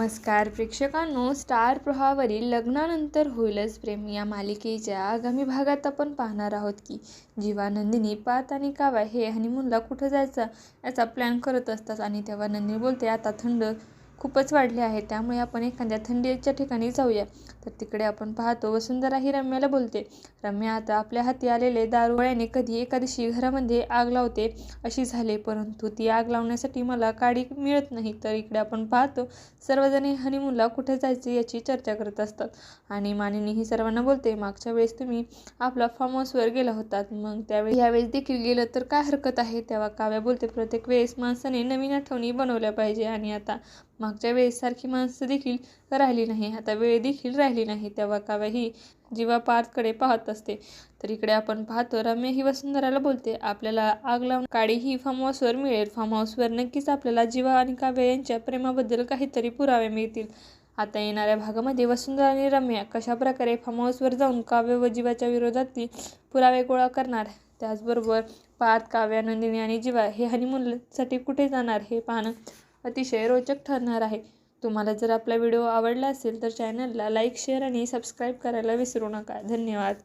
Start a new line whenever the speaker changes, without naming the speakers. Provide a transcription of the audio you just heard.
नमस्कार प्रेक्षकांनो, स्टार प्रवाहावरील लग्नानंतर होईलच प्रेम या मालिकेच्या आगामी भागात आपण पाहणार आहोत की जीवा, नंदिनी, पार्थ आणि काव्या हे हनीमूनला कुठं जायचं याचा प्लॅन करत असतात. आणि तेव्हा नंदिनी बोलते, आता थंड खूपच वाढले आहे, त्यामुळे आपण एखाद्या थंडीच्या ठिकाणी जाऊया. तर तिकडे आपण पाहतो वसुंधरा ही रम्याला बोलते, रम्या आता आपल्या हाती आलेले दारुगोळ्याने कधी एका दिवशी घरामध्ये आग लावते अशी झाले, परंतु ती आग लावण्यासाठी मला काडी मिळत नाही. तर इकडे आपण पाहतो सर्वजणी हनीमूनला कुठे जायचे याची चर्चा करत असतात. आणि मानिनी ही सर्वांना बोलते, मागच्या वेळेस तुम्ही आपला फार्म हाऊसवर गेला होतात, मग त्यावेळेस यावेळेस देखील गेलं तर काय हरकत आहे. तेव्हा काव्या बोलते, प्रत्येक वेळेस माणसाने नवीन आठवणी बनवल्या पाहिजे आणि आता मागच्या वेळेस सारखी माणसं देखील राहिली नाही, आता वेळ देखील राहिली नाही. तेव्हा काव्या ही जीवा पार्थकडे पाहत असते. तर इकडे आपण पाहतो रम्या ही वसुंधराला बोलते, आपल्याला आग लावून काडी ही फार्म हाऊसवर मिळेल. फार्म हाऊसवर नक्कीच आपल्याला जीवा आणि काव्या यांच्या प्रेमाबद्दल काहीतरी पुरावे मिळतील. आता येणाऱ्या भागामध्ये वसुंधरा आणि रम्या कशा प्रकारे फार्म हाऊसवर जाऊन काव्य व जीवाच्या विरोधातील पुरावे गोळा करणार, त्याचबरोबर पार्थ, काव्या, नंदिनी आणि जीवा हे हनीमूनसाठी कुठे जाणार हे पाहणं अतिशय रोचक ठरणार आहे. तुम्हाला जर आपला व्हिडिओ आवडला असेल तर चॅनलला लाईक, शेअर आणि सबस्क्राईब करायला विसरू नका. धन्यवाद.